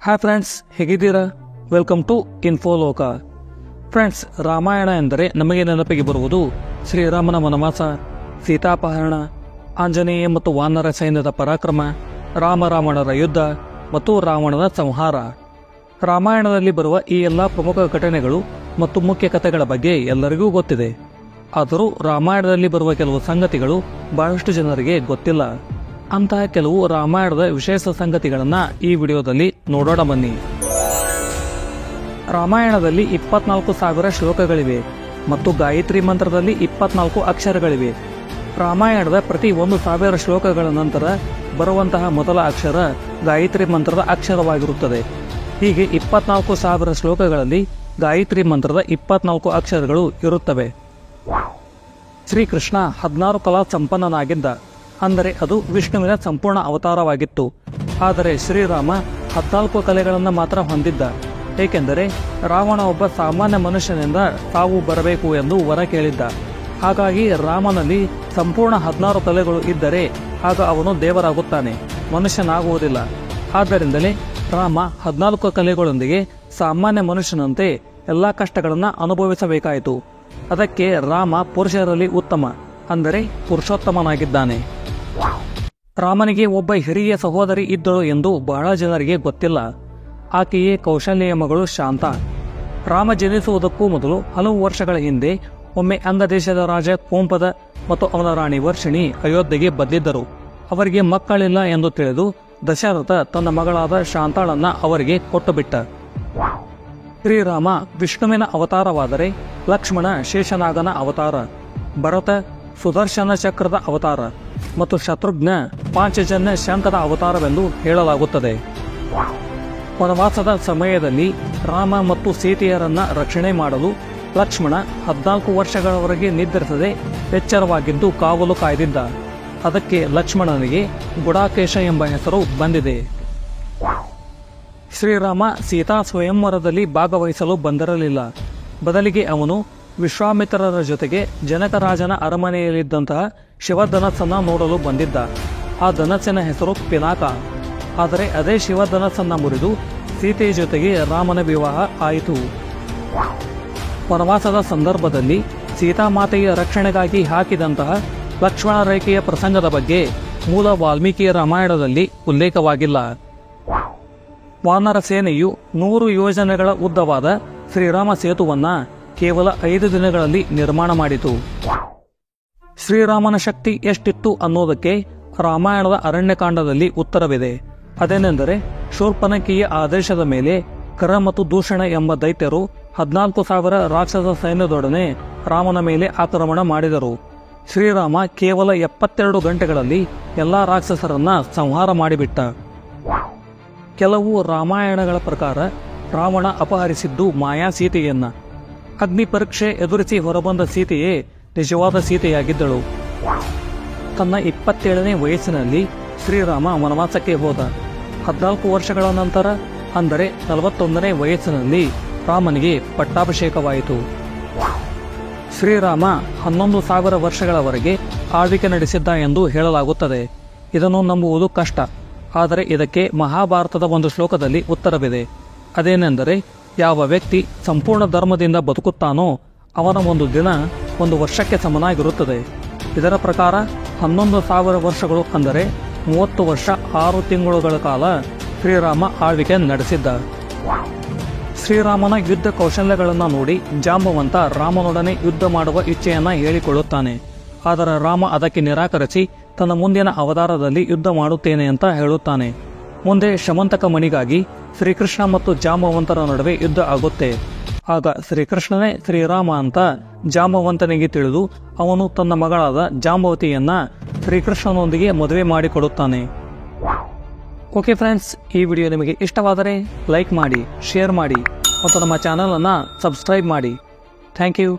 Hi friends, ಹೇಗಿದ್ದೀರಾ? Welcome to Infoloka. Friends, Ramayana ಎಂದರೆ ನಮಗೆ ನೆನಪಿಗೆ ಬರುವುದು ಶ್ರೀರಾಮನ ವನವಾಸ, ಸೀತಾಪಹರಣ, ಆಂಜನೇಯ ಮತ್ತು ವಾನರ ಸೈನ್ಯದ ಪರಾಕ್ರಮ, ರಾಮರಾವಣರ ಯುದ್ಧ ಮತ್ತು ರಾವಣನ ಸಂಹಾರ. ರಾಮಾಯಣದಲ್ಲಿ ಬರುವ ಈ ಎಲ್ಲ ಪ್ರಮುಖ ಘಟನೆಗಳು ಮತ್ತು ಮುಖ್ಯ ಕಥೆಗಳ ಬಗ್ಗೆ ಎಲ್ಲರಿಗೂ ಗೊತ್ತಿದೆ. ಆದರೂ ರಾಮಾಯಣದಲ್ಲಿ ಬರುವ ಕೆಲವು ಸಂಗತಿಗಳು ಬಹಳಷ್ಟು ಜನರಿಗೆ ಗೊತ್ತಿಲ್ಲ. ಅಂತಹ ಕೆಲವು ರಾಮಾಯಣದ ವಿಶೇಷ ಸಂಗತಿಗಳನ್ನ ಈ ವಿಡಿಯೋದಲ್ಲಿ ನೋಡೋಣ ಬನ್ನಿ. ರಾಮಾಯಣದಲ್ಲಿ 24,000 ಶ್ಲೋಕಗಳಿವೆ ಮತ್ತು ಗಾಯತ್ರಿ ಮಂತ್ರದಲ್ಲಿ 24 ಅಕ್ಷರಗಳಿವೆ. ರಾಮಾಯಣದ ಪ್ರತಿ 1,000 ಶ್ಲೋಕಗಳ ನಂತರ ಬರುವಂತಹ ಮೊದಲ ಅಕ್ಷರ ಗಾಯತ್ರಿ ಮಂತ್ರದ ಅಕ್ಷರವಾಗಿರುತ್ತದೆ. ಹೀಗೆ 24,000 ಶ್ಲೋಕಗಳಲ್ಲಿ ಗಾಯತ್ರಿ ಮಂತ್ರದ 24 ಅಕ್ಷರಗಳು ಇರುತ್ತವೆ. ಶ್ರೀಕೃಷ್ಣ 16 ಕಲಾ ಸಂಪನ್ನನಾಗಿದ್ದ, ಅಂದರೆ ಅದು ವಿಷ್ಣುವಿನ ಸಂಪೂರ್ಣ ಅವತಾರವಾಗಿತ್ತು. ಆದರೆ ಶ್ರೀರಾಮ 14 ಕಲೆಗಳನ್ನು ಮಾತ್ರ ಹೊಂದಿದ್ದ, ಏಕೆಂದರೆ ರಾವಣ ಒಬ್ಬ ಸಾಮಾನ್ಯ ಮನುಷ್ಯನಿಂದ ತಾವು ಬರಬೇಕು ಎಂದು ವರ ಕೇಳಿದ್ದ. ಹಾಗಾಗಿ ರಾಮನಲ್ಲಿ ಸಂಪೂರ್ಣ 16 ಕಲೆಗಳು ಇದ್ದರೆ ಆಗ ಅವನು ದೇವರಾಗುತ್ತಾನೆ, ಮನುಷ್ಯನಾಗುವುದಿಲ್ಲ. ಆದ್ದರಿಂದಲೇ ರಾಮ 14 ಕಲೆಗಳೊಂದಿಗೆ ಸಾಮಾನ್ಯ ಮನುಷ್ಯನಂತೆ ಎಲ್ಲ ಕಷ್ಟಗಳನ್ನು ಅನುಭವಿಸಬೇಕಾಯಿತು. ಅದಕ್ಕೆ ರಾಮ ಪುರುಷರಲ್ಲಿ ಉತ್ತಮ, ಅಂದರೆ ಪುರುಷೋತ್ತಮನಾಗಿದ್ದಾನೆ. ರಾಮನಿಗೆ ಒಬ್ಬ ಹಿರಿಯ ಸಹೋದರಿ ಇದ್ದಳು ಎಂದು ಬಹಳ ಜನರಿಗೆ ಗೊತ್ತಿಲ್ಲ. ಆಕೆಯೇ ಕೌಶಲ್ಯ ಮಗಳು ಶಾಂತ. ರಾಮ ಜನಿಸುವುದಕ್ಕೂ ಮೊದಲು ಹಲವು ವರ್ಷಗಳ ಹಿಂದೆ ಒಮ್ಮೆ ಅಂಗದೇಶದ ರಾಜ ಕೋಂಪದ ಮತ್ತು ಅವನ ರಾಣಿ ವರ್ಷಿಣಿ ಅಯೋಧ್ಯೆಗೆ ಬಂದಿದ್ದರು. ಅವರಿಗೆ ಮಕ್ಕಳಿಲ್ಲ ಎಂದು ತಿಳಿದು ದಶರಥ ತನ್ನ ಮಗಳಾದ ಶಾಂತಾಳನ್ನ ಅವರಿಗೆ ಕೊಟ್ಟುಬಿಟ್ಟ. ಶ್ರೀರಾಮ ವಿಷ್ಣುವಿನ ಅವತಾರವಾದರೆ ಲಕ್ಷ್ಮಣ ಶೇಷನಾಗನ ಅವತಾರ, ಭರತ ಸುದರ್ಶನ ಚಕ್ರದ ಅವತಾರ ಮತ್ತು ಶತ್ರುಘ್ನ ಪಾಂಚಜನ್ಯ ಶಂಖದ ಅವತಾರವೆಂದು ಹೇಳಲಾಗುತ್ತದೆ. ವನವಾಸದ ಸಮಯದಲ್ಲಿ ರಾಮ ಮತ್ತು ಸೀತೆಯರನ್ನ ರಕ್ಷಣೆ ಮಾಡಲು ಲಕ್ಷ್ಮಣ 14 ವರ್ಷಗಳವರೆಗೆ ನಿದ್ರಿಸದೆ ಎಚ್ಚರವಾಗಿದ್ದು ಕಾವಲು ಕಾಯ್ದಿದ್ದ. ಅದಕ್ಕೆ ಲಕ್ಷ್ಮಣನಿಗೆ ಗುಡಾಕೇಶ ಎಂಬ ಹೆಸರು ಬಂದಿದೆ. ಶ್ರೀರಾಮ ಸೀತಾ ಸ್ವಯಂವರದಲ್ಲಿ ಭಾಗವಹಿಸಲು ಬಂದಿರಲಿಲ್ಲ. ಬದಲಿಗೆ ಅವನು ವಿಶ್ವಾಮಿತ್ರರ ಜೊತೆಗೆ ಜನಕರಾಜನ ಅರಮನೆಯಲ್ಲಿದ್ದಂತಹ ಶಿವಧನಸ್ಸನ್ನ ನೋಡಲು ಬಂದಿದ್ದ. ಆ ಧನಸ್ಸಿನ ಹೆಸರು ಪಿನಾಕ. ಆದರೆ ಅದೇ ಶಿವಧನಸ್ಸನ್ನ ಮುರಿದು ಸೀತೆಯ ಜೊತೆಗೆ ರಾಮನ ವಿವಾಹ ಆಯಿತು. ವನವಾಸದ ಸಂದರ್ಭದಲ್ಲಿ ಸೀತಾಮಾತೆಯ ರಕ್ಷಣೆಗಾಗಿ ಹಾಕಿದಂತಹ ಲಕ್ಷ್ಮಣ ರೇಖೆಯ ಪ್ರಸಂಗದ ಬಗ್ಗೆ ಮೂಲ ವಾಲ್ಮೀಕಿ ರಾಮಾಯಣದಲ್ಲಿ ಉಲ್ಲೇಖವಾಗಿಲ್ಲ. ವಾನರ ಸೇನೆಯು 100 ಯೋಜನೆಗಳ ಉದ್ದವಾದ ಶ್ರೀರಾಮ ಸೇತುವನ್ನ ಕೇವಲ 5 ದಿನಗಳಲ್ಲಿ ನಿರ್ಮಾಣ ಮಾಡಿತು. ಶ್ರೀರಾಮನ ಶಕ್ತಿ ಎಷ್ಟಿತ್ತು ಅನ್ನೋದಕ್ಕೆ ರಾಮಾಯಣದ ಅರಣ್ಯಕಾಂಡದಲ್ಲಿ ಉತ್ತರವಿದೆ. ಅದೇನೆಂದರೆ, ಶೂರ್ಪನಖಿಯ ಆದೇಶದ ಮೇಲೆ ಕರ ಮತ್ತು ದೂಷಣ ಎಂಬ ದೈತ್ಯರು 14,000 ರಾಕ್ಷಸ ಸೈನ್ಯದೊಡನೆ ರಾಮನ ಮೇಲೆ ಆಕ್ರಮಣ ಮಾಡಿದರು. ಶ್ರೀರಾಮ ಕೇವಲ 72 ಗಂಟೆಗಳಲ್ಲಿ ಎಲ್ಲಾ ರಾಕ್ಷಸರನ್ನ ಸಂಹಾರ ಮಾಡಿಬಿಟ್ಟ. ಕೆಲವು ರಾಮಾಯಣಗಳ ಪ್ರಕಾರ ರಾವಣ ಅಪಹರಿಸಿದ್ದು ಮಾಯಾ ಸೀತೆಯನ್ನ. ಅಗ್ನಿ ಪರೀಕ್ಷೆ ಎದುರಿಸಿ ಹೊರಬಂದ ಸೀತೆಯೇ ನಿಜವಾದ ಸೀತೆಯಾಗಿದ್ದಳು. ತನ್ನ 27ನೇ ವಯಸ್ಸಿನಲ್ಲಿ ಶ್ರೀರಾಮ ವನವಾಸಕ್ಕೆ ಹೋದ. 14 ವರ್ಷಗಳ ನಂತರ, ಅಂದರೆ 41ನೇ ವಯಸ್ಸಿನಲ್ಲಿ ರಾಮನಿಗೆ ಪಟ್ಟಾಭಿಷೇಕವಾಯಿತು. ಶ್ರೀರಾಮ 11,000 ವರ್ಷಗಳವರೆಗೆ ಆಳ್ವಿಕೆ ನಡೆಸಿದ್ದ ಎಂದು ಹೇಳಲಾಗುತ್ತದೆ. ಇದನ್ನು ನಂಬುವುದು ಕಷ್ಟ. ಆದರೆ ಇದಕ್ಕೆ ಮಹಾಭಾರತದ ಒಂದು ಶ್ಲೋಕದಲ್ಲಿ ಉತ್ತರವಿದೆ. ಅದೇನೆಂದರೆ, ಯಾವ ವ್ಯಕ್ತಿ ಸಂಪೂರ್ಣ ಧರ್ಮದಿಂದ ಬದುಕುತ್ತಾನೋ ಅವನ ಒಂದು ದಿನ 1 ವರ್ಷಕ್ಕೆ ಸಮನಾಗಿರುತ್ತದೆ. ಇದರ ಪ್ರಕಾರ 11,000 ವರ್ಷಗಳು, ಅಂದರೆ 30 ವರ್ಷ 6 ತಿಂಗಳುಗಳ ಕಾಲ ಶ್ರೀರಾಮ ಆಳ್ವಿಕೆ ನಡೆಸಿದ್ದ. ಶ್ರೀರಾಮನ ಯುದ್ಧ ಕೌಶಲ್ಯಗಳನ್ನು ನೋಡಿ ಜಾಂಬವಂತ ರಾಮನೊಡನೆ ಯುದ್ಧ ಮಾಡುವ ಇಚ್ಛೆಯನ್ನ ಹೇಳಿಕೊಳ್ಳುತ್ತಾನೆ. ಆದರೆ ರಾಮ ಅದಕ್ಕೆ ನಿರಾಕರಿಸಿ ತನ್ನ ಮುಂದಿನ ಅವತಾರದಲ್ಲಿ ಯುದ್ಧ ಮಾಡುತ್ತೇನೆ ಅಂತ ಹೇಳುತ್ತಾನೆ. ಮುಂದೆ ಶಮಂತಕ ಮಣಿಗಾಗಿ ಶ್ರೀಕೃಷ್ಣ ಮತ್ತು ಜಾಂಬವಂತರ ನಡುವೆ ಯುದ್ಧ ಆಗುತ್ತೆ. ಆಗ ಶ್ರೀಕೃಷ್ಣನೇ ಶ್ರೀರಾಮ ಅಂತ ಜಾಂಬವಂತನಿಗೆ ತಿಳಿದು ಅವನು ತನ್ನ ಮಗಳಾದ ಜಾಂಬವತಿಯನ್ನ ಶ್ರೀಕೃಷ್ಣನೊಂದಿಗೆ ಮದುವೆ ಮಾಡಿಕೊಡುತ್ತಾನೆ. ಓಕೆ ಫ್ರೆಂಡ್ಸ್, ಈ ವಿಡಿಯೋ ನಿಮಗೆ ಇಷ್ಟವಾದರೆ ಲೈಕ್ ಮಾಡಿ, ಶೇರ್ ಮಾಡಿ ಮತ್ತು ನಮ್ಮ ಚಾನಲ್ ಅನ್ನು ಸಬ್ಸ್ಕ್ರೈಬ್ ಮಾಡಿ. Thank you.